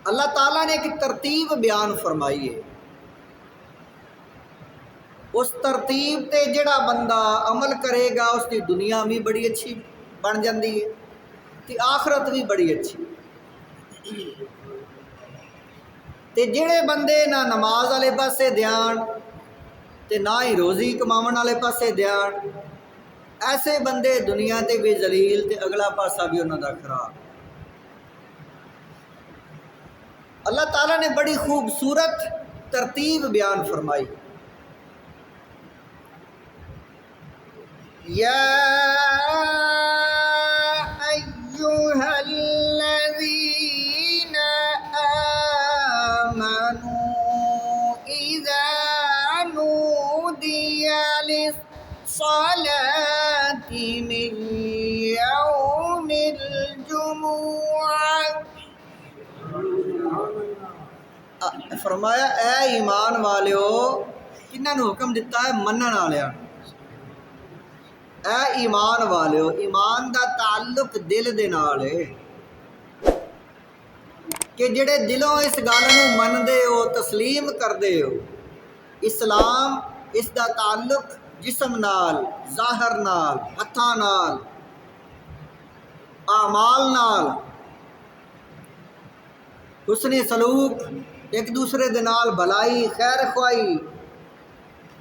اللہ تعالیٰ نے ایک ترتیب بیان فرمائی ہے، اس ترتیب تے جڑا بندہ عمل کرے گا اس کی دنیا بھی بڑی اچھی بن جاندی ہے تے آخرت بھی بڑی اچھی۔ تے جڑے بندے نہ نماز والے پاسے دھیان تے نہ ہی روزی کماون والے پاسے دھیان، ایسے بندے دنیا تے بھی ذلیل تے اگلا پاسا بھی انہاں دا خراب۔ اللہ تعالیٰ نے بڑی خوبصورت ترتیب بیان فرمائی، یا ایھا الذین آمنوا اذا نودی للصلاة من یوم الجمعہ، فرمایا اے ایمان والیو، کنہاں نو حکم دیتا ہے؟ منن والیاں۔ اے ایمان والیو، ایمان دا تعلق دل دے نال ہے کہ جڑے دلوں اس گل نو مندے ہو، تسلیم کردے ہو۔ اسلام اس دا تعلق جسم نال، ظاہر نال، ہتھاں نال، اعمال نال، حسن سلوک، ایک دوسرے دے نال بھلائی خیر خواہی،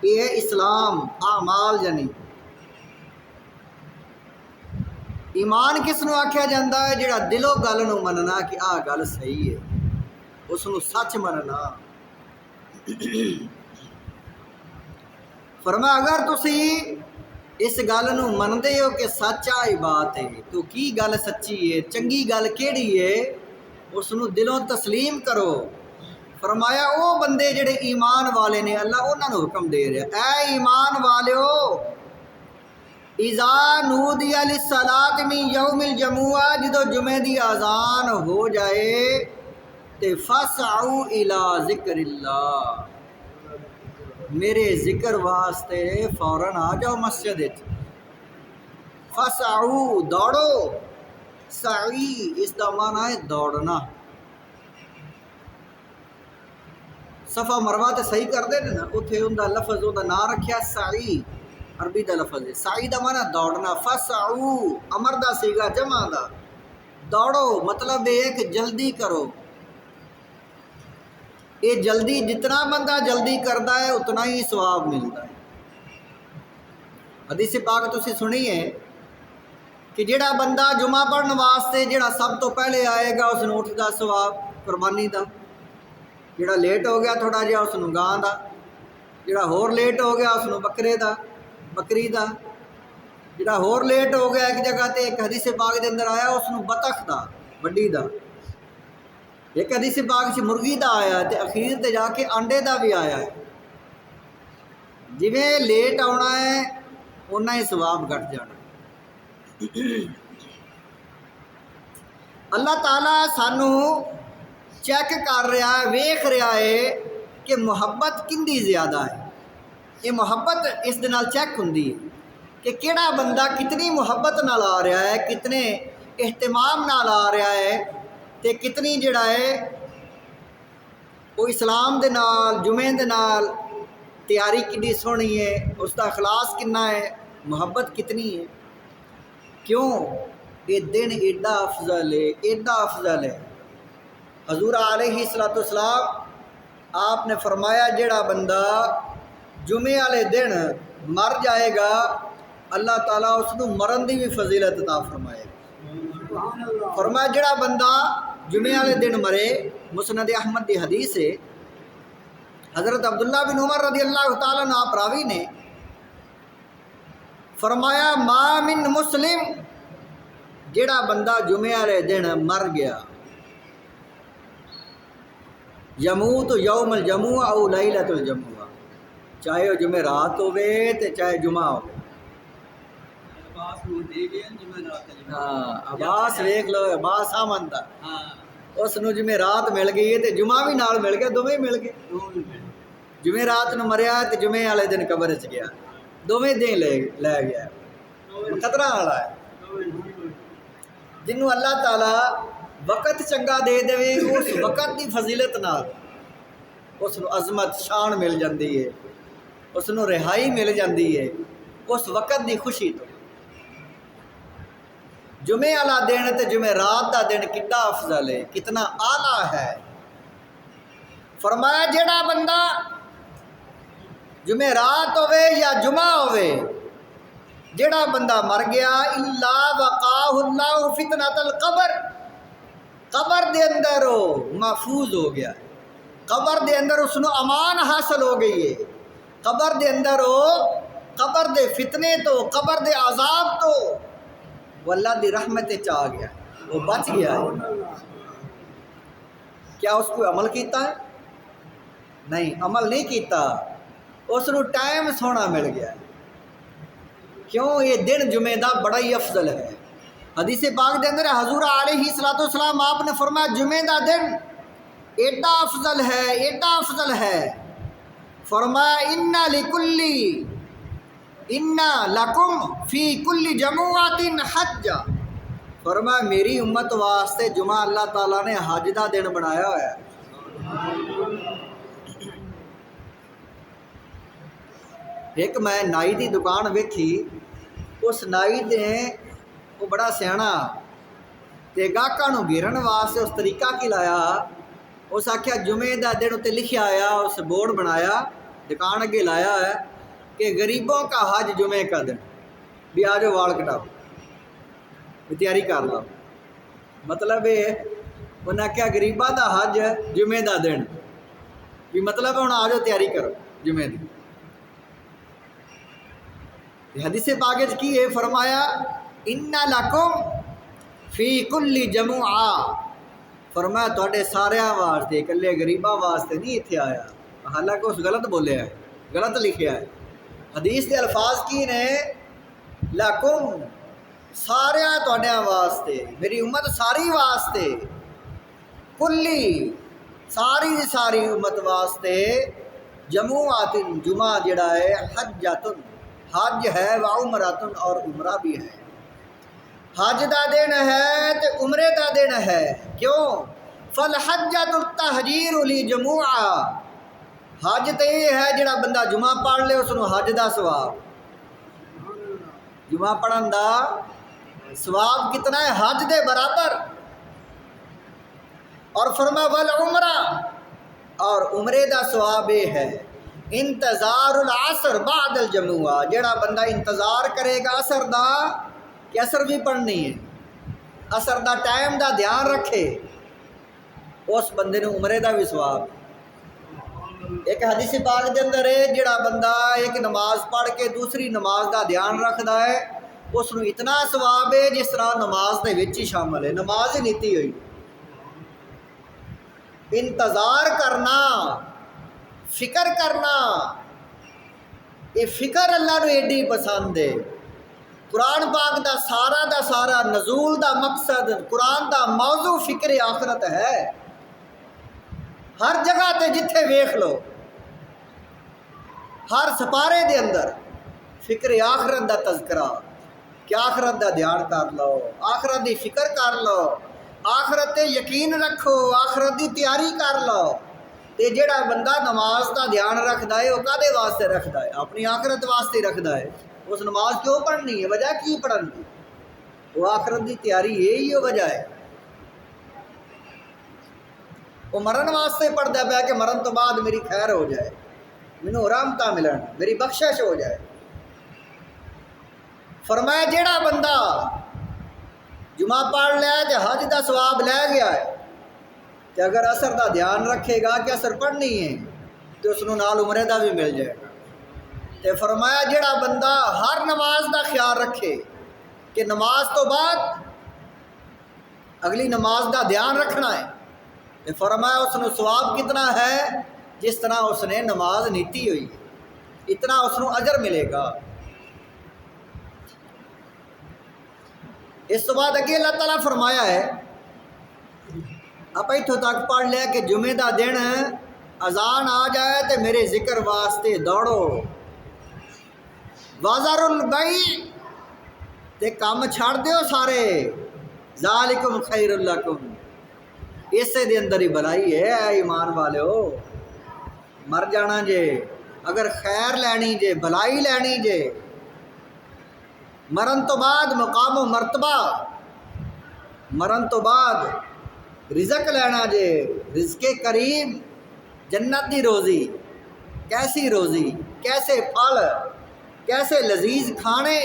یہ ہے اسلام، اعمال جانی۔ ایمان کس نو آکھیا جاندہ ہے؟ جڑا دلوں گل نو مننا کہ آہ گل صحیح ہے، اس نو سچ مننا۔ فرمایا اگر تسی اس گل نو مندے ہو کہ سچا ہی بات ہے تو کی گل سچی ہے، چنگی گل کیڑی ہے، اس نو دلوں تسلیم کرو۔ فرمایا او بندے جڑے ایمان والے نے، اللہ انہاں نو حکم دے رہا، اے ایمان والیو، اذا نودی للصلاۃ من یوم الجمعہ، جدو جمعے دی اذان ہو جائے تے فاسعوا الی ذکر اللہ، میرے ذکر واسطے فوراً آ جاؤ مسجد وچ۔ فاسعوا، دوڑو، سعی اس دا معنی ہے دوڑنا۔ صفا مروہ تے صحیح کر دے نا، اتھے ان دا لفظ ان دا نام رکھیا سعی، عربی دا لفظ ہے۔ سعی دا معنی دوڑنا۔ فاسعوا امر دا سیغا جمع دا، دوڑو مطلب یہ ہے کہ جلدی کرو۔ یہ جلدی، جتنا بندہ جلدی کردا ہے اتنا ہی ثواب ملتا ہے۔ حدیث پاک تسی سنی ہے کہ جڑا بندہ جمعہ پڑھن واسطے جڑا سب تو پہلے آئے گا اس نو اٹھ دا ثواب قربانی دا، جڑا لیٹ ہو گیا تھوڑا جہا اس نو گاں دا، جڑا ہور لیٹ ہو گیا اس نو بکرے دا، بکری دا، جڑا ہور لیٹ ہو گیا ایک جگہ تے ایک حدیث پاک دے اندر آیا اس نو بطخ دا، وڈی دا، ایک حدیث پاک سے مرغی دا آیا تے اخیر تے جا کے انڈے دا بھی آیا ہے۔ جویں لیٹ آنا ہے اُنّا ہی ثواب گھٹ جانا۔ اللہ تعالیٰ سانو چیک کر رہا ہے، ویکھ رہا ہے کہ محبت کندی زیادہ ہے۔ یہ محبت اس دے نال چیک ہوندی ہے کہ کیڑا بندہ کتنی محبت نال آ رہا ہے، کتنے اہتمام نال آ رہا ہے، تے کتنی جڑا ہے وہ اسلام دے نال، جمعے دے نال تیاری کتنی سونی ہے، اس دا اخلاص کتنا ہے، محبت کتنی ہے۔ کیوں؟ یہ دن ایڈا افضل ہے، ایڈا افضل ہے۔ حضور علیہ السلام آپ نے فرمایا جڑا بندہ جمعے والے دن مر جائے گا اللہ تعالیٰ اس کو مرن دی بھی فضیلت عطا فرمائے گا۔ فرمایا جڑا بندہ جمعے والے دن مرے، مسند احمد دی حدیث ہے، حضرت عبداللہ بن عمر رضی اللہ تعالیٰ عنہ آپ راوی نے فرمایا ما من مسلم، جڑا بندہ جمعے والے دن مر گیا، یموت یوم الجمعہ او لیلۃ الجمعہ، چاہے وہ جمعہ رات ہوئے تے چاہے جمعہ ہو۔ ہاں عباس ویکھ لو، عباس آمن دا اس نو جمعہ رات مل گئی ہے تے جمعہ بھی نال مل گیا، دوویں مل گئے۔ جمعہ رات نو مریا تے جمعے والے دن قبر چ گیا، دوویں دن لے گیا، خطرہ والا ہے۔ جنوں اللہ تعالیٰ وقت چنگا دے دے اس وقت کی فضیلت نال اس نو عظمت شان مل جاتی ہے، اس نو رہائی مل جاتی ہے اس وقت دی خوشی تو۔ جمعے والا دن تے جمعے رات دا دن کتنا افضل ہے، کتنا اعلیٰ ہے۔ فرمایا جڑا بندہ جمعے رات ہوئے یا جمعہ ہوئے، جڑا بندہ مر گیا الا وقاہ اللہ فتنۃ القبر، قبر دے اندر وہ محفوظ ہو گیا، قبر دے اندر اس نو امان حاصل ہو گئی ہے، قبر دے اندر وہ قبر دے فتنے تو، قبر دے عذاب تو وہ اللہ دی رحمت چاہ گیا، وہ بچ گیا ہے۔ کیا اس کو عمل کیتا ہے؟ نہیں، عمل نہیں کیتا، اس نو ٹائم سونا مل گیا۔ کیوں؟ یہ دن جمعہ دا بڑا ہی افضل ہے۔ حدیث پاک دے اندر حضور علیہ الصلوۃ والسلام آپ نے فرمایا جمعہ دا دن ایڈا افضل ہے، ایڈا افضل ہے، فرمایا ان لکم فی کل جمعۃ حج، فرمایا میری امت واسطے جمعہ اللہ تعالیٰ نے حج دا دن بنایا ہوا ہے۔ ایک میں نائی دی دکان ویکھی، اس نائی نے وہ بڑا سیاح تے گاہکاں نوں گھیرن واسطے اس طریقہ کی لایا، اس آکھیا جمعے دا دن اتنے لکھیا آیا، اس بورڈ بنایا دکان اگے لایا ہے کہ غریبوں کا حج جمعے کا دن، بھی آ جاؤ وال کٹاؤ، بھی تیاری کر لو۔ مطلب انہیں آخیا غریباں دا حج جمعے دا دن، بھی مطلب ہوں آ جاؤ تیاری کرو جمعے دی۔ حدیث پاک وچ کی ہے؟ فرمایا ان لکم فی کل جمعہ، فرمایا تواڈے ساریاں واسطے، اکلے غریباں واسطے نہیں اتنے آیا، حالانکہ اس غلط بولیا ہے، غلط لکھیا ہے۔ حدیث دے الفاظ کی نے؟ لکم، ساریاں تواڈیاں واسطے، میری امت ساری واسطے، کلی ساری دی ساری امت واسطے، جمعۃ جمعہ جڑا ہے، حجۃ حج ہے، و عمرۃ اور عمرہ بھی ہے۔ حج دا دن ہے تے عمرے دا دن ہے، کیوں؟ فالحجۃ التحجیر لجمعہ، حج تے یہ ہے جڑا بندہ جمعہ پڑھ لے اس نو حج دا ثواب، جمعہ پڑھن دا ثواب کتنا ہے؟ حج دے برابر۔ اور فرمایا والعمرہ، اور عمرے دا ثواب یہ ہے انتظار العصر بعد الجمعہ، جڑا بندہ انتظار کرے گا عصر دا کہ عصر بھی پڑھنی ہے، عصر دا ٹائم دا دھیان رکھے، اس بندے نے عمرے دا بھی ثواب۔ ایک حدیث پاک دے اندر ہے جڑا بندہ ایک نماز پڑھ کے دوسری نماز دا دھیان رکھدا ہے اس نو اتنا ثواب ہے جس طرح نماز دے وچ ہی شامل ہے، نماز ہی نیتی ہوئی۔ انتظار کرنا، فکر کرنا، یہ فکر اللہ نو ایڈی پسند ہے۔ قرآن پاک دا سارا نزول دا مقصد، قرآن دا موضوع فکر آخرت ہے۔ ہر جگہ تے جتھے ویکھ لو، ہر سپارے دے اندر فکر آخرت دا تذکرہ، کہ آخرت دا دھیان کر لو، آخرت دی فکر کر لو، آخرت تے یقین رکھو، آخرت دی تیاری کر لو۔ تے جڑا بندہ نماز دا دھیان رکھدا ہے وہ کدے واسطے رکھدا ہے؟ اپنی آخرت واسطے رکھدا ہے۔ اس نماز کیوں پڑھنی ہے؟ وجہ کی پڑھن دی؟ وہ آخرت دی تیاری یہی وجہ ہے۔ وہ مرن واسطے پڑھدا پیا کہ مرن تو بعد میری خیر ہو جائے، مینوں رحمتاں ملن، میری بخشش ہو جائے۔ فرمایا جیڑا بندہ جمعہ پڑھ لیا تے حج دا ثواب لے گیا ہے، کہ اگر عصر دا دھیان رکھے گا کہ عصر پڑھنی ہے تو اس نو نال عمرے دا بھی مل جائے گا۔ تے فرمایا جیڑا بندہ ہر نماز دا خیال رکھے کہ نماز تو بعد اگلی نماز دا دھیان رکھنا ہے، تے فرمایا اس نو ثواب کتنا ہے؟ جس طرح اس نے نماز نیتی ہوئی اتنا اس نو اجر ملے گا۔ اس تو بعد اگے اللہ تعالیٰ فرمایا ہے، آپ اتوں تک پڑھ لیا کہ جمعے دا دن اذان آ جائے تے میرے ذکر واسطے دوڑو، وازر البیع تے کام چھڑ دیو سارے، ذالکم خیر لکم، اسے دے اندر ہی بھلائی ہے ایمان والو. مر جانا جے اگر خیر لینی جے بھلائی لینی جے مرن تو بعد مقام و مرتبہ مرن تو بعد رزق لینا جے رزق کریم جنت دی روزی. کیسی روزی کیسے پھل کیسے لذیذ کھانے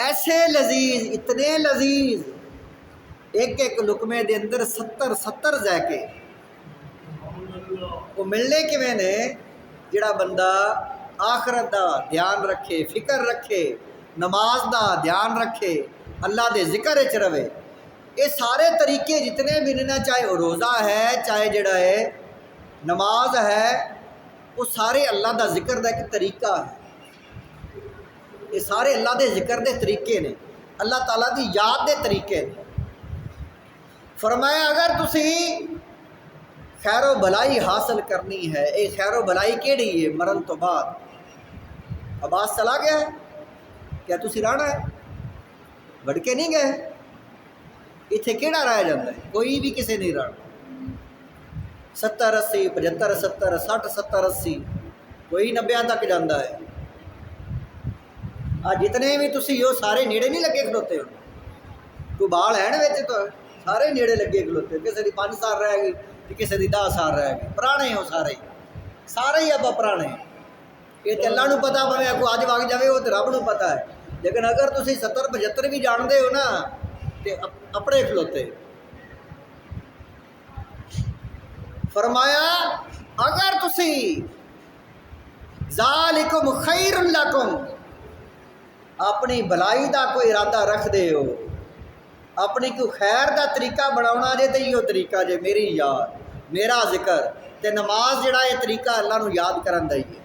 ایسے لذیذ اتنے لذیذ ایک ایک لقمے دے اندر 70 ذائقے. وہ ملنے کیویں نے جڑا بندہ آخرت دا دھیان رکھے فکر رکھے نماز دا دھیان رکھے اللہ دے ذکر وچ رہے. یہ سارے طریقے جتنے بھی نے چاہے وہ روزہ ہے چاہے جڑا ہے نماز ہے وہ سارے اللہ دا ذکر دا ایک طریقہ ہے. یہ سارے اللہ دے ذکر دے طریقے نے اللہ تعالیٰ دی یاد دے طریقے نے. فرمایا اگر تسی خیر و بھلائی حاصل کرنی ہے یہ خیر و بھلائی کیڑی ہے مرن تو بعد. عباس چلا گیا ہے کیا تسی رہنا ہے بڑھ کے نہیں گئے اتنے کیڑا رہ جاتا ہے کوئی بھی کسی نہیں رہنا. 70 80 75 70 60 70 80 کوئی 90 تک جانا ہے. جتنے بھی تسی ہو سارے نیڑے نہیں لگے کھلوتے ہو کوئی بال ہے نا تو سارے نیڑے لگے کھلوتے کسی کی 5 سال رہ گئی کسی کی 10 سال رہ گئی پرانے ہو سارے ہی آپ پرانے. یہ تو اللہ کو پتا پوے کو اج وگ جائے وہ تو رب کو پتا ہے. لیکن اگر تسی 70 75 بھی جانتے ہو نا تو اپنے کھلوتے. فرمایا اگر تسی ذالکم خیر لکم اپنی بھلائی دا کوئی ارادہ رکھ دے ہو اپنی کوئی خیر دا طریقہ بناونا جے تو یہ طریقہ جے میری یاد میرا ذکر تے نماز جڑا یہ طریقہ اللہ نو یاد کرن دا ہی ہے.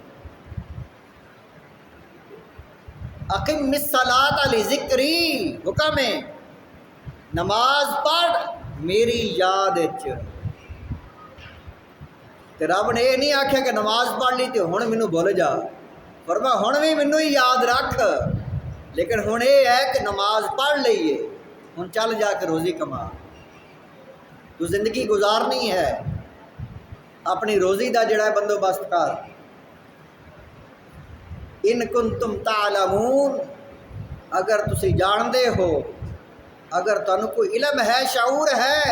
اقم الصلاۃ لذکری حکم ہے نماز پڑھ میری یاد وچ. تے رب نے یہ نہیں آکھیا کہ نماز پڑھ لی تے ہن مینوں بھول جا. فرما ہن بھی مینوں ہی یاد رکھ لیکن ہن یہ ہے کہ نماز پڑھ لئیے ہن چل جا کے روزی کما. تو زندگی گزارنی ہے اپنی روزی دا جڑا بندوبست کر. ان کنتم تعلمون اگر تسی جاندے ہو اگر تانوں کوئی علم ہے شعور ہے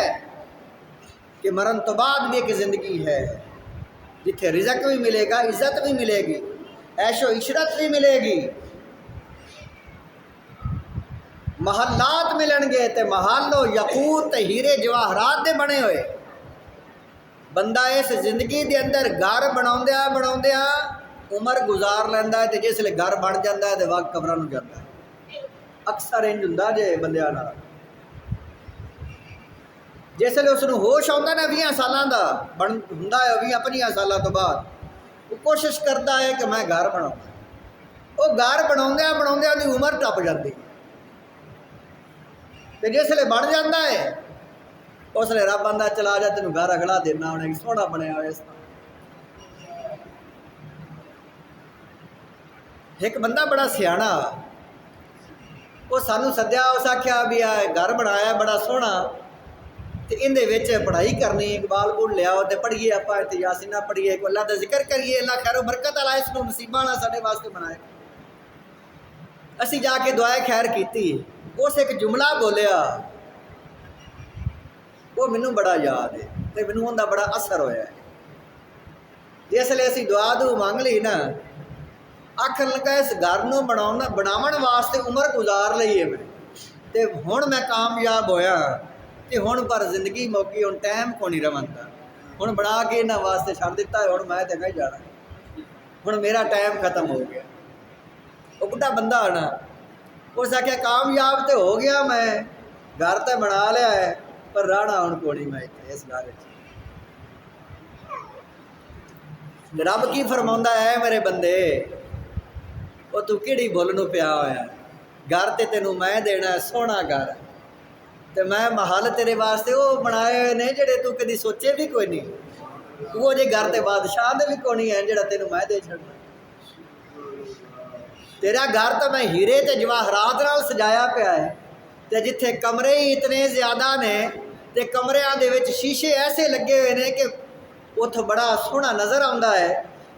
کہ مرن تو بعد بھی ایک زندگی ہے جتھے رزق بھی ملے گا عزت بھی ملے گی عیش و عشرت بھی ملے گی محلات ملن گے تے محل و یقوت تے ہیرے جواہرات دے بنے ہوئے. بندہ اس زندگی دے اندر گھر بناؤندیاں عمر گزار لینا ہے تے جس لے گھر بن جاتا ہے تے وقت قبراں نوں جاتا ہے. اکثر انج ہوندا جے بندیاں نال جس لے اس نوں ہوش آਉਂدا نا 20 سالاں دا ہوندا ہے 20-25 سالاں تو بعد وہ کوشش کرتا ہے کہ میں گھر بناؤں. وہ گھر بناؤندیاں دی عمر ٹپ جاتی تے جس لے بن جاتا ہے اس لے رب آندا چلا جا تینوں گھر اگلا دینا انہیں سوہنا بنیا ہوئے. اس ایک بندہ بڑا سیاਣਾ وہ سانوں سدیا اس آخیا بھی گھر بنایا بڑا سوہنا تے اندے وچ پڑھائی کرنی اقبال بول لیا تے پڑھیے آپ یاسینہ پڑھیے کو اللہ دا ذکر کریے اللہ خیر و برکت والا اس کو نصیباں نال ساڈے واسطے بنائے. اسی جا کے دعائے خیر کیتی اس ایک جملہ بولیا وہ مینوں بڑا یاد ہے تے مینوں اوندا بڑا اثر ہویا ہے. جس لے اسی دعا مانگ لی نا آکھن لگا اس گھر نوں بناون واسطے عمر گزار لئی ہے میں تے ہن میں کامیاب ہویا تے ہن پر زندگی موقعی ہن ٹائم کو نہیں روندا ہن بنا کے انہاں واسطے چھڈ دیتا ہے ہن میں تے کہیں جانا ہن میرا ٹائم ختم ہو گیا. وہ بڑھا بندہ آنا اس آخیا کامیاب تے ہو گیا میں گھر تے بنا لیا ہے پر رہنا ہن کو نہیں میں اس گھر رب کی فرماؤندا ہے میرے بندے وہ تو کیڑی بھول نو پیا ہویا گھر تے تینوں میں دینا ہے سوہنا گھر تے میں محل تیرے واسطے وہ بنائے ہوئے نے جڑے تو کدی سوچے بھی کوئی نہیں. وہ جے گھر تے بادشاہ دے بھی کوئی نہیں ہے جڑا تینوں میں دے چھڑنا. تیرا گھر تو میں ہیرے تے جواہرات نال سجایا پیا ہے تے جتھے کمرے ہی اتنے زیادہ نے تے کمریاں دے وچ شیشے ایسے لگے ہوئے نے کہ اتوں بڑا سوہنا نظر آتا ہے،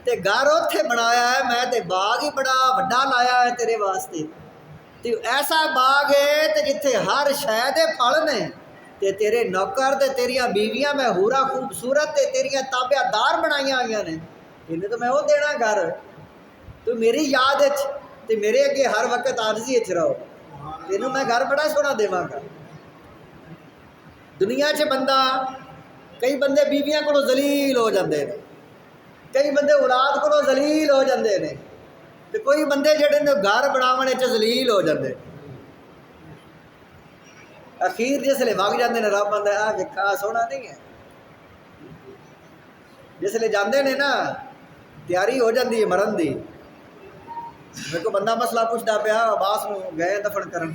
تے گھر اتنے بنایا ہے میں تے باغ ہی بڑا وڈا لایا ہے تیرے واسطے، تے ایسا باغ ہے تے جتھے ہر شے دے پھل نے، تے تیرے نوکر تے تیریاں بیویاں میں ہورا خوبصورت تے تیریاں تابع دار بنائیاں ہوئی نے، انہیں تو میں وہ دینا گھر، تو میری یاد تے میرے اگے ہر وقت عارضی رہو، تینوں میں گھر بڑا سونا دیواں گا۔ دنیا 'چ بندہ کئی بندے بیویاں کو ذلیل ہو جاندے نے، کئی بندے اولاد کو ذلیل ہو جاندے نے، تے کوئی بندے جڑے نے گھر بناونے چ ذلیل ہو جاندے، اخیر جسلے وگ جاندے نے رب آندا آ ویکھا سونا نہیں ہے، جسلے جاندے نے نا تیاری ہو جاندی ہے مرن دی۔ میرے کو بندہ مسئلہ پوچھتا پیا عباس نو گئے دفن کرن،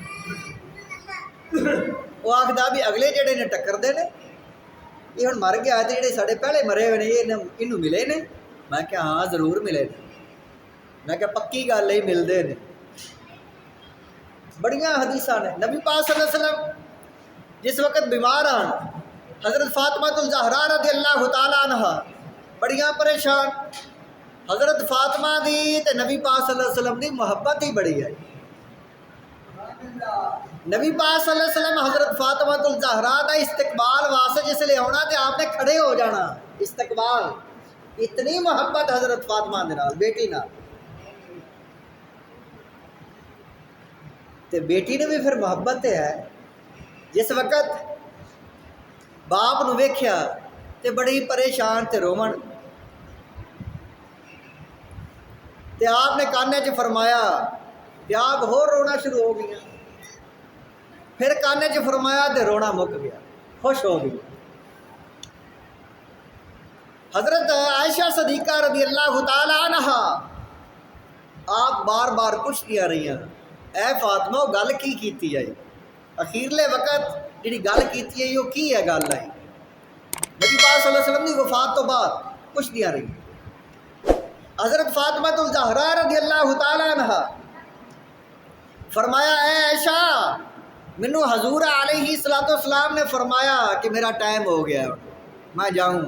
وہ آخدا بھی اگلے جڑے نے ٹکردے نے یہ ہن مر گیا تے جڑے ساڈے پہلے مرے ہوئے نے یہ ملے نے، میں کہا ہاں ضرور ملے نے، میں کہا پکی گل ہے ملتے ہیں۔ بڑیاں حدیثاں نے، نبی پاک صلی اللہ علیہ وسلم جس وقت بیمار آن، حضرت فاطمہ الزہرا رضی اللہ تعالیٰ عنہ بڑیاں پریشان، حضرت فاطمہ دی تے نبی پاک صلی اللہ علیہ وسلم دی محبت ہی بڑی ہے۔ نبی پاک صلی اللہ علیہ وسلم حضرت فاطمہ الزہرا دا استقبال واسطے جس لے آنا تے آپ نے کھڑے ہو جانا، استقبال، اتنی محبت حضرت فاطمہ دے نال بیٹی نال، تے بیٹی نے بھی پھر محبت ہے۔ جس وقت باپ نو ویکھیا تے بڑی پریشان تے رومن، تے آپ نے کانے چ فرمایا تے آپ ہور رونا شروع ہو گیا، پھر کانے چ فرمایا تے رونا مک گیا، خوش ہو گئی۔ حضرت عائشہ صدیقہ رضی اللہ تعالی عنہ آپ بار بار پوچھتیاں رہی ہیں اے فاطمہ گل کی کیتی ہے، اخیرلے وقت جڑی گل کیتی ہے وہ کی ہے گل ہے، نبی پاک صلی اللہ علیہ وسلم کی وفات تو بعد پوچھتیاں رہی۔ حضرت فاطمہ الزہرا رضی اللہ تعالی عنہ فرمایا اے عائشہ منو حضور علیہ الصلوۃ والسلام نے فرمایا کہ میرا ٹائم ہو گیا میں جاؤں،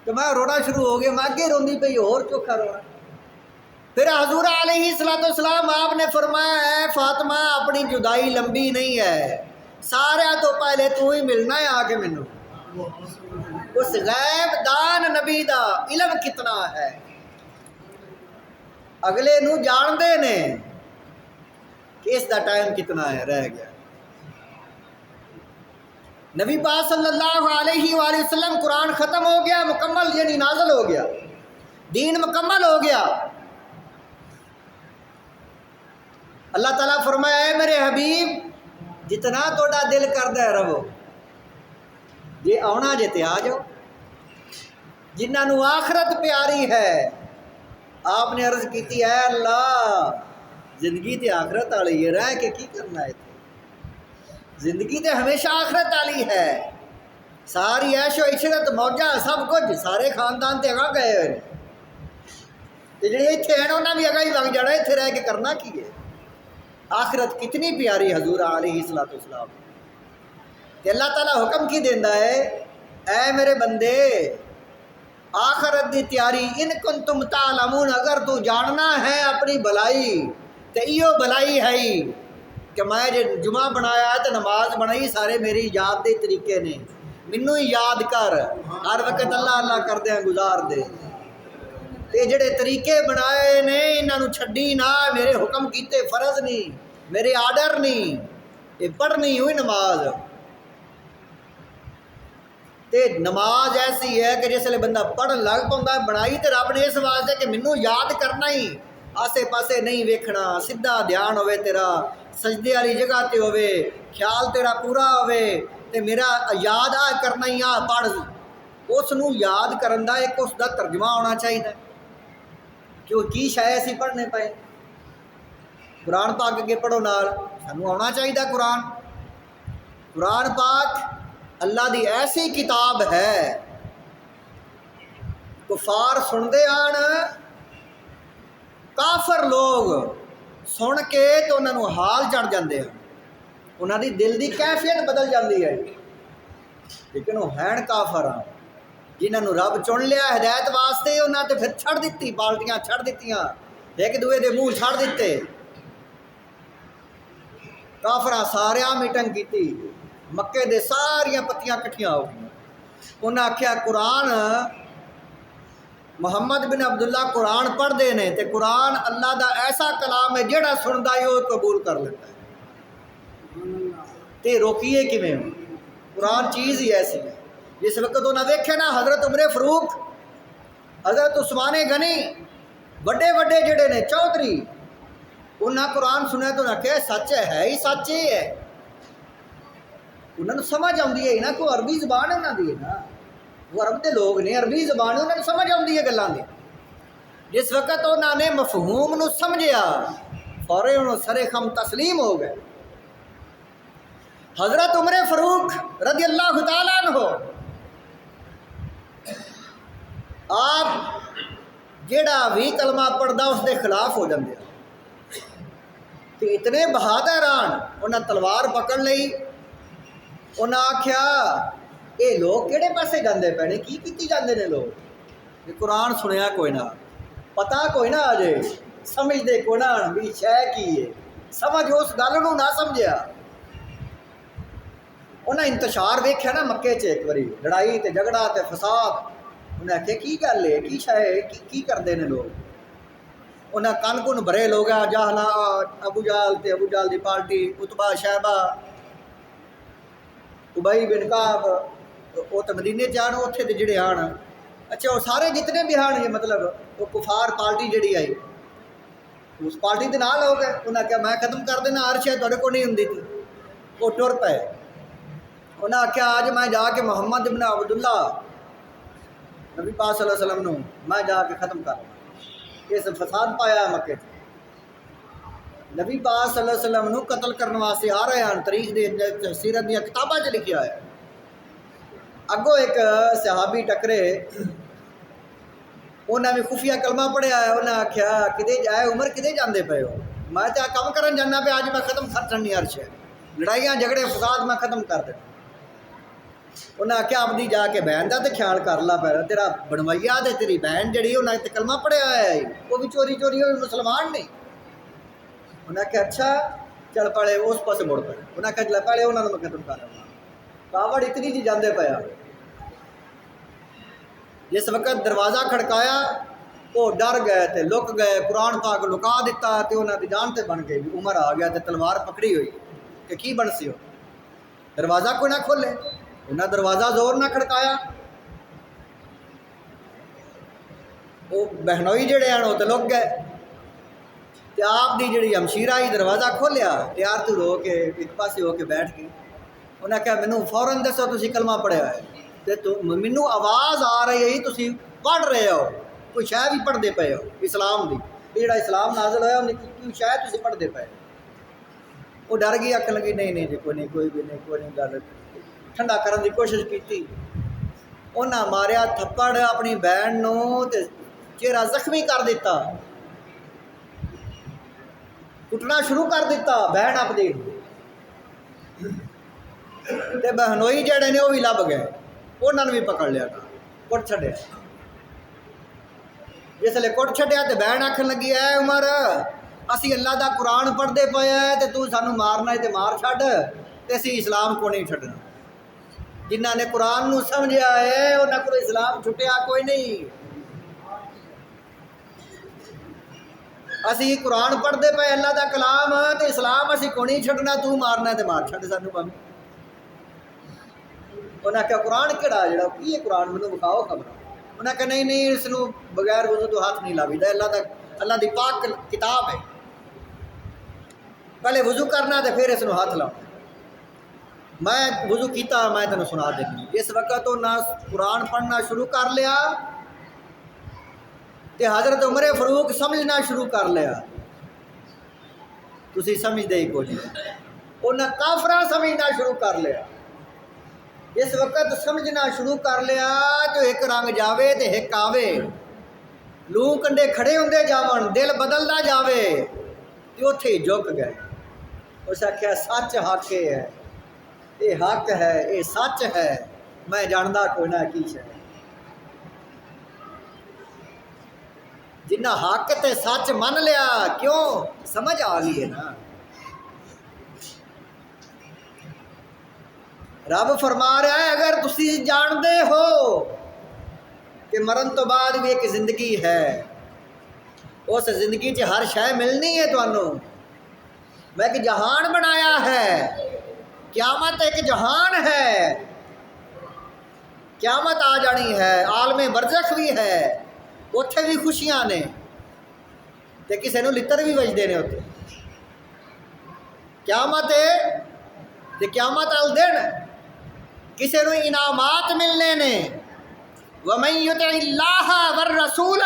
تو میں رونا شروع ہو گیا، میں اگے روندی پئی اور چوکھا رونا۔ پھر حضور علیہ الصلوۃ والسلام آپ نے فرمایا اے فاطمہ اپنی جدائی لمبی نہیں ہے، سارے تو پہلے تو ہی ملنا ہے آ کے مینوں، اس غیب دان نبی دا علم کتنا ہے، اگلے نو جان دے نے کہ اس دا ٹائم کتنا ہے رہ گیا۔ نبی پاک صلی اللہ علیہ وآلہ وسلم قرآن ختم ہو گیا، مکمل یعنی نازل ہو گیا، دین مکمل ہو گیا۔ اللہ تعالیٰ فرمایا اے میرے حبیب جتنا توڑا دل کردا ہے رہو، جے آنا جے تے آ جاؤ، جنہاں نو آخرت پیاری ہے آپ نے عرض کیتی اے اللہ زندگی تے آخرت والی ہے، رہ کے کی کرنا ہے، زندگی تے ہمیشہ آخرت والی ہے، ساری عیش و عشرت موجہ سب کچھ سارے خاندان تے اگاں گئے ہوئے تے جڑے اتنے ہیں انہاں بھی اگاں ہی لگ جانا، اتنے رہ کے کرنا کی ہے۔ آخرت کتنی پیاری حضور علیہ الصلوۃ والسلام، کہ اللہ تعالیٰ حکم کی دیندہ ہے اے میرے بندے آخرت دی تیاری ان کنتم تعلمون، اگر تو جاننا ہے اپنی بھلائی تے ایو بھلائی ہے کہ میں جے جمعہ بنایا ہے تو نماز بنائی سارے میری یاد دے طریقے نے، منوں ہی یاد کر، ہر وقت اللہ اللہ کردے گزار دے، تے جڑے طریقے بنائے نے انہاں نو چھڈی نہ، میرے حکم کیتے فرض نہیں، میرے آرڈر نہیں، یہ پڑھنی ہوئی نماز، تے نماز ایسی ہے کہ جس لئے بندہ پڑھ لگ پاؤں بنائی تے رب نے اس واسطے کہ منوں یاد کرنا ہی، آسے پاسے نہیں ویکھنا، سیدھا دھیان ہوئے تیرا، سجدے والی جگہ تے ہوئے، خیال تیرا پورا ہوئے، تے میرا یاد آ کرنا ہی آ پڑھ، اس نو یاد کرن دا ایک اس دا ترجمہ ہونا چاہیے کہ وہ کی شاید اسی پڑھنے پائے۔ قرآن پاک اگے پڑھو نال سانوں آنا چاہیے، قرآن پاک اللہ دی ایسی کتاب ہے، کفار سندے آن، کافر لوگ سن کے تو انہوں نے حال چڑھ جاندے ہیں، انہوں دی دل دی کیفیت بدل جاندی ہے، لیکن وہ ہیں کافر ہاں جنہوں رب چن لیا ہدایت واسطے، انہوں نے پھر چھڑ دیتی، پارٹیاں چھڑ دیتیاں، ایک دوے دے منہ چھڑ دیتے، کافراں ساریاں میٹنگ کیتی، مکے دے ساریاں پتیاں کٹھیاں ہو گئی، انہاں آکھیا قرآن محمد بن عبداللہ قرآن پڑھ دے نے تے قرآن اللہ دا ایسا کلام ہے جڑا سندا ہے وہ قبول کر لیتا ہے، تے روکیے کیویں؟ قرآن چیز ہی ایسی ہے۔ جس وقت انہاں ویکھے نا حضرت عمر فاروق، حضرت عثمان غنی، بڑے بڑے جڑے نے چودھری، انہاں قرآن سنے تو انہاں کہ سچ ہے ہی سچ ہی ہے، انہوں نے سمجھ آتی ہے نا، کوئی عربی زبان ہے انہوں دی نا، وہ عرب دے لوگ نے، عربی زبان انہوں نے سمجھ آتی ہے گلاں دی۔ جس وقت انہوں نے مفہوم نو سمجھیا فوراً انہوں سرے خم تسلیم ہو گئے۔ حضرت عمر فاروق رضی اللہ تعالیٰ عنہ آپ جیڑا بھی کلمہ پڑھدا اس دے خلاف ہو جاندے، تو اتنے بہادر آن انہاں تلوار پکڑ لئی، انہاں آکھیا اے لوگ کیڑے پاسے جاندے پے نے، کی کیتی جاندے نے لوگ، یہ قرآن سنیا کوئی نہ، پتہ کوئی نہ آجے، سمجھ دے کوئی نہ بھی شے کی ہے، سمجھ اس گل نو نہ سمجھیا۔ انہیں انتشار ویکھیا نا مکے چ ایک باری، لڑائی تے جھگڑا تے فساد، انہیں آخیا کی گل ہے، کی شے ہے، کی کرتے ہیں لوگ، انہیں کن کن بھرے لوگ ہیں، جہلا ابو جہل تے ابو جہل دی پارٹی، اتبا شیبہ، ابئی بن کعب، وہ تو مدینے جان اتنے دے جڑے آن، اچھا وہ سارے جتنے بھی آن، یہ مطلب وہ کفار پارٹی جڑی آئی اس پارٹی دے نال ہو گئے، انہیں کہا میں ختم کر دینا ہر شے تہاڈے کول نہیں ہوندی تھی، وہ ٹر پے، انہیں آخیا آج میں جا کے محمد بن عبداللہ نبی پاک صلی اللہ علیہ وسلم نو میں جا کے ختم کر اس فساد پایا مکے، نبی پاک صلی اللہ علیہ وسلم نو قتل کرنے واسطے آ رہے ہیں، تاریخ دے سیرت دیا کتاباں چ لکھیا ہے۔ اگوں ایک صحابی ٹکرے، انہیں بھی خفیہ کلمہ پڑھیا ہے، انہیں آخیا کدے جائے عمر کدے جاندے پے ہو، میں تو کم کرن جانا پہ، اج میں ختم کر چڑنی ہر شے، لڑائیاں جھگڑے فساد میں ختم کر دینا۔ انہیں آخیا اپنی جا کے بہن کا تو خیال کر لا، پہ تیرا بنوائیا تے تیری بہن جڑی انہیں تو کلمہ پڑھیا ہے، وہ بھی چوری چوری ہوئی مسلمان نہیں۔ انہیں آخیا اچھا چل پڑے اس پاس مڑ پے، انہیں آخیا چل پہلے انہوں نے میں ختم کر رہا، کاوڑ اتنی جی جاندے پے۔ جس وقت دروازہ کھڑکایا وہ ڈر گئے تے لک گئے، قرآن پاک لکا دیتا تے انہوں کی جان تے بن گئی، عمر آ گیا تے تلوار پکڑی ہوئی کہ کی بن سی ہو، دروازہ کوئی نہ کھولے، انہیں دروازہ زور نہ کھڑکایا، وہ بہنوئی جڑے ہیں وہ تو لک گئے، تے آپ دی جڑی ہمشیر آئی دروازہ کھولیا، تیار تو ہو کے ایک پاسے ہو کے بیٹھ گئی، انہیں کہا مینوں فوراً دسو تسی کلمہ پڑھیا ہے، تے مینوں آواز آ رہی ہے تسی پڑھ رہے ہو، کوئی شے بھی پڑھتے پے ہو اسلام دی، جڑا اسلام نازل ہویا انہیں کوئی شے تسی پڑھتے پے، وہ ڈر گئی، آکھن لگی نہیں نہیں جی کوئی نہیں کوئی بھی نہیں کوئی نہیں، گل ٹھنڈا کرن دی کوشش کیتی، انہاں ماریا تھپڑ اپنی بہن نو تے چہرہ زخمی کر دیتا، کٹنا شروع کر دیتا بہن اپنی، تے بہنوئی جڑے نے وہ بھی لب گئے، انہوں نے بھی پکڑ لیا، کٹ چھڈیا، جس لے کٹ چھڈیا تے بہن آکھن لگی اے عمر اسی اللہ دا قرآن پڑھتے پے ہیں تے تو سانو مارنا ہے تے مار چھڈ، تے اسی اسلام کو نہیں چھڈنا، جنہاں نے قرآن نو سمجھیا ہے انہاں کو اسلام چھٹیا کوئی نہیں، اسی قرآن پڑھتے پے اللہ دا کلام تے اسلام اسی کو نہیں چھڈنا، تو مارنا ہے تے مار چھڈ سانو بھاویں، انہیں کہا قرآن کہڑا جڑا کی ہے قرآن مینوں بکھاؤ خبر، انہیں کہا نہیں نہیں اس نو بغیر وضو تو ہاتھ نہیں لاویدا، اللہ دی پاک کتاب ہے، پہلے وضو کرنا تے پھر اس نو ہاتھ لاؤ، میں وضو کیتا میں تینوں سنا دینی، اس وقت انہاں قرآن پڑھنا شروع کر لیا تے حضرت عمر فاروق سمجھنا شروع کر لیا، تسی سمجھدے ہی کوئی نہیں، انہاں کافراں سمجھنا شروع کر لیا، اس وقت سمجھنا شروع کر لیا جو ایک رنگ جاوے تے ایک آوے، لوں کنڈے کھڑے ہوندے جاون، دل بدلدا جاوے تے اوتھے ہی جھک گئے، اس آکھیا سچ حق ہے، یہ حق ہے، یہ سچ ہے، میں جاندا کوئی نہ کی شے جنہ حق تے سچ من لیا کیوں سمجھ آ گئی ہے نا. رب فرما رہا ہے اگر تسی جاندے ہو کہ مرن تو بعد بھی ایک زندگی ہے، اس زندگی چ ہر شے ملنی ہے تانوں. میں ایک جہان بنایا ہے، قیامت ایک جہان ہے، قیامت آ جانی ہے، عالم برزخ بھی ہے، اتنے بھی خوشیاں نے تے کسے نو لتر بھی وجدے نے اتنے. قیامت ہے تے قیامت ال دن کسے نو انعامات ملنے نے. وَمَن يُطِعِ اللَّهَ وَالرَّسُولَ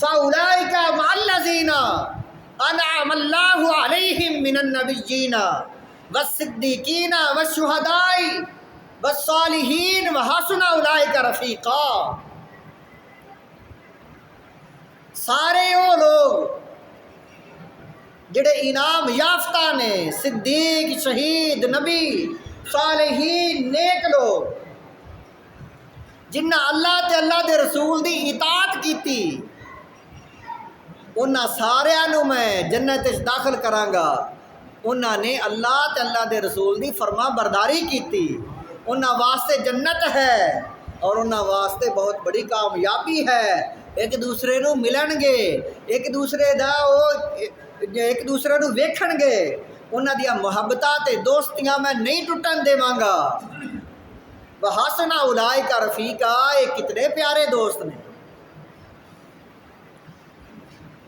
فَأُولَٰئِكَ مَعَ الَّذِينَ أَنْعَمَ اللَّهُ عَلَيْهِم مِّنَ النَّبِيِّينَ وَالصِّدِّيقِينَ وَالشُّهَدَاءِ وَالصَّالِحِينَ وَحَسُنَ أُولَٰئِكَ رَفِيقًا. سارے وہ لوگ جڑے انعام یافتہ نے، صدیق، شہید، نبی، صالحین، نیک لوگ جنہ اللہ تے اللہ دے رسول دی اطاعت کیتی، انہاں ساریاں نو میں جنت وچ داخل کراں گا. انہاں نے اللہ تے اللہ دے رسول دی فرما برداری کیتی، انہاں واسطے جنت ہے اور انہاں واسطے بہت بڑی کامیابی ہے. ایک دوسرے نو ملن گے، ایک دوسرے نو ویکھن گے، انہاں دیاں محبتاں تے دوستیاں میں نہیں ٹوٹن دیواں گا. وَحَسُنَ أُولَٰئِكَ رَفِيقًا، یہ کتنے پیارے دوست نے.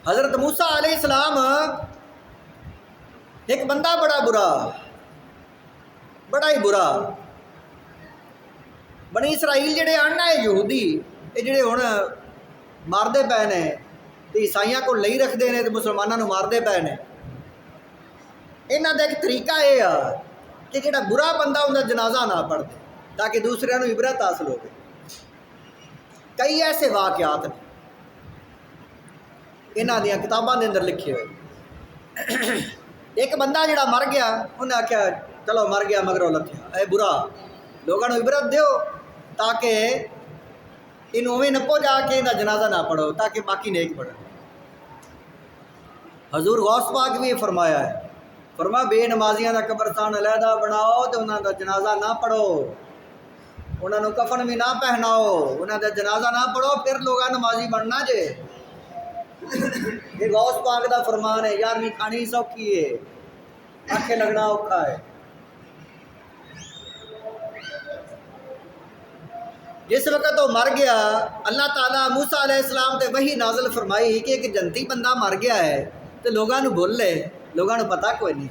حضرت موسیٰ علیہ السلام ایک بندہ بڑا ہی برا بنی اسرائیل جڑے آن نا یہودی یہ جڑے ہن ماردے پے نے تے عیسائیاں کو لئی رکھتے ہیں تے مسلمانوں نو ماردے پے نے. انہاں دا ایک طریقہ یہ آ کہ جڑا برا بندہ اندا جنازہ نہ پڑھ دے تاکہ دوسرے نو عبرت حاصل ہو. کئی ایسے واقعات نے انہاں دیاں کتاباں دے اندر لکھے ہوئے. ایک بندہ جڑا مر گیا انہیں آخیا چلو مر گیا مگروں لتھیا اے برا لوگوں کو عبرت دیو تاکہ انہوں اویں نپو جا کے انہاں جنازہ نہ پڑھو تاکہ باقی نیک پڑھو. حضور غوث پاک بھی فرمایا ہے، فرمایا بے نمازیاں دا قبرستان علیحدہ بناؤ تے انہاں دا جنازہ نہ پڑھو، انہاں نو کفن بھی نہ پہناؤ، انہاں دا جنازہ نہ پڑھو، پھر لوگاں نمازی بننا جے. یہ غوث پاک دا فرمان ہے. یار نہیں کھانی سوکھی ہے، آنکھیں لگنا اوکھا ہے. جس وقت وہ مر گیا اللہ تعالیٰ موسیٰ علیہ السلام تے وحی نازل فرمائی کہ ایک جنتی بندہ مر گیا ہے تو لوگاں نو بھول لے، لوگاں نو پتہ کوئی نہیں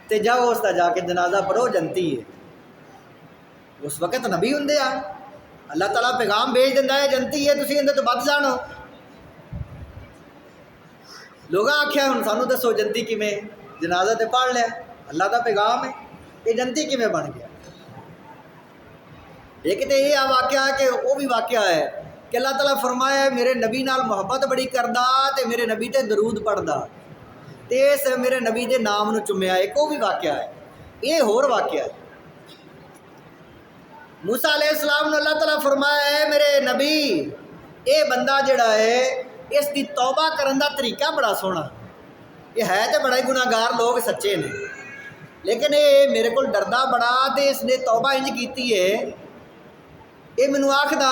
تے جاؤ اس دا جا کے جنازہ پڑھو جنتی ہے. اس وقت نبی ہوندے آ اللہ تعالیٰ پیغام بھیج دینا ہے جنتی ہے تسی اندر تو بد جانو. لوگاں آکھیا ہن سانو دسو جنتی کیویں، جنازہ تے پڑھ لیا اللہ دا پیغام ہے، یہ جنتی کیویں بن گیا. ایک تو یہ واقعہ کہ وہ بھی واقعہ ہے کہ اللہ تعالیٰ فرمایا ہے میرے نبی نال محبت بڑی کردا تے میرے نبی تے درود پڑھدا تے اس میرے نبی دے نام نو چومیا. ایک وہ بھی واقعہ ہے. یہ ہور واقعہ ہے. موسیٰ علیہ السلام نے اللہ تعالیٰ فرمایا ہے میرے نبی یہ بندہ جڑا ہے اس دی توبہ کرن دا طریقہ بڑا سونا، یہ ہے تو بڑا ہی گناہگار لوگ سچے نے لیکن یہ میرے کو ڈردا بڑا تے اس نے توبہ انج کیتی ہے یہ مینوں آکھدا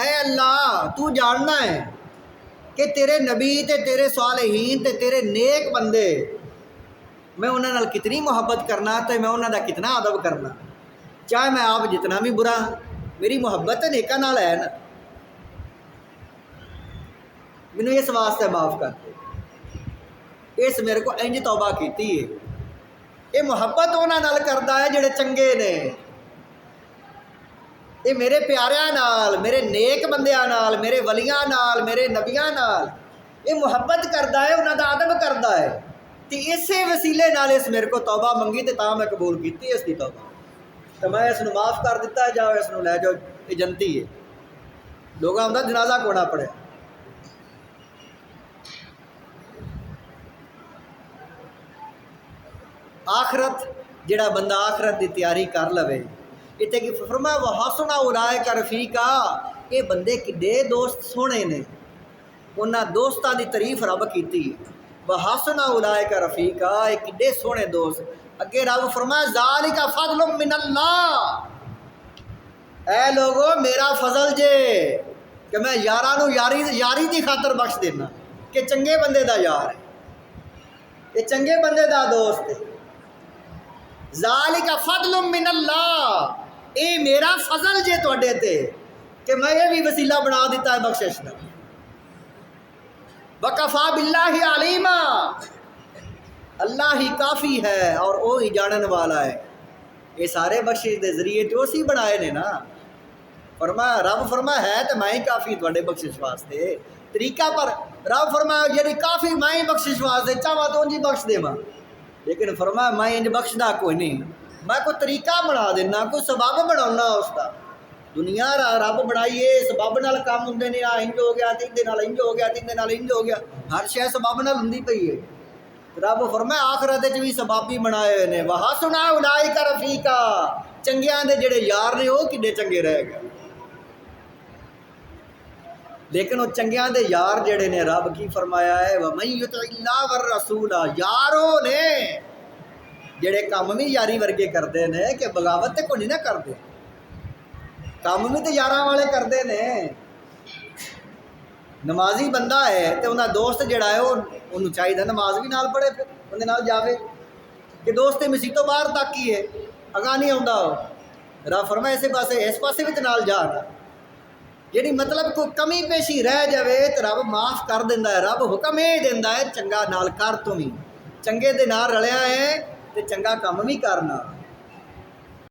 اے اللہ تو جاننا ہے کہ تیرے نبی تے تیرے صالحین تے تیرے نیک بندے میں انہاں نال کتنی محبت کرنا تے میں انہاں دا کتنا ادب کرنا، چاہے میں آپ جتنا بھی برا میری محبت نیکاں نال ہے نا، مینوں اس واسطے معاف کر دے. اس میرے کو انج توبہ کیتی ہے. یہ محبت انہاں نال کردا ہے جڑے چنگے نے، یہ میرے پیاریاں نال، میرے نیک بندیاں نال، میرے ولیاں نال، میرے نبیاں نال یہ محبت کردا ہے، انہاں دا ادب کردا ہے. تے اسی وسیلے نال اس میرے کو توبہ منگی تے تاں میں قبول کیتی اس دی توبہ تو میں اس نو معاف کر دیتا ہے. جاؤ اس نو لے جاؤ، یہ جنتی ہے. لوگاں دا جنازہ کوڑا پڑے. آخرت جڑا بندہ آخرت دی تیاری کر لوے. اتنے کہ فرمایا وحسن اولئک رفیقا، یہ بندے کڈے دوست سونے نے. انہاں دوستاں دی تعریف رب کیتی. وحسن اولئک رفیقا، یہ کڈے سونے دوست. اگے رب فرمایا ذالک فضل من اللہ، اے لوگو میرا فضل جے کہ میں یاراں نو یاری دی خاطر بخش دینا کہ چنگے بندے دا یار ہے، کہ چنگے بندے دا دوست ہے. ذالک فضل من اللہ، اے میرا فضل جے تواڈے تے کہ میں یہ بھی وسیلہ بنا دیتا ہے بخشش دا. وکفا باللہ علیما، اللہ ہی کافی ہے اور وہ ہی جانن والا ہے. یہ سارے بخشش دے ذریعے تو اسی بنائے نے نا. فرمایا رب فرمایا ہے تو میں ہی کافی تواڈے بخشش واسطے. طریقہ پر رب فرمایا جڑی کافی میں ہی بخشش واسطے چاہواں تو انجی بخش دیواں، لیکن فرمایا میں انج بخشدا کوئی نہیں، میں کوئی طریقہ بنا دینا، کوئی سبب بناؤنا اس کا. دنیا رب بنائیے سبب نال کام ہوندے نے، انج ہو گیا تین دے نال انج ہو گیا تین دے نال انج ہو گیا، ہر شے سبب نال ہوندی پئی ہے. رب فرمایا آخرت وچ بھی سبب ہی بنائے ہوئے نے. وحسن اولئک رفیقا، چنگیاں دے جڑے یار نے وہ کڈے چنگے رہ گئے. لیکن وہ چنگیاں دے یار جڑے نے رب کی فرمایا ہے وَمَن يُطِعِ اللَّهَ وَالرَّسُولَ، یاروں نے جڑے کام بھی یاری ورگے کرتے ہیں کہ بغاوت تے کوئی نہیں نہ کرتے، کام بھی تو یاراں والے کرتے ہیں. نمازی بندہ ہے تو انہاں دوست جڑا ہے انہوں چاہیے نماز بھی نال پڑھے، پھر اندے نال جاوے کہ دوست مسیح تو باہر تک ہی ہے اگاں نہیں آਉਂدا. رب فرمایا اس پاسے بھی نال جا رہا. جیڑی مطلب کوئی کمی پیشی رہ جاوے تو رب معاف کر دیندا ہے. رب حکم یہ دیندا ہے چنگا نال کر، تم ہی چنگے دے نال رلیا ہے تے چنگا کم بھی کرنا.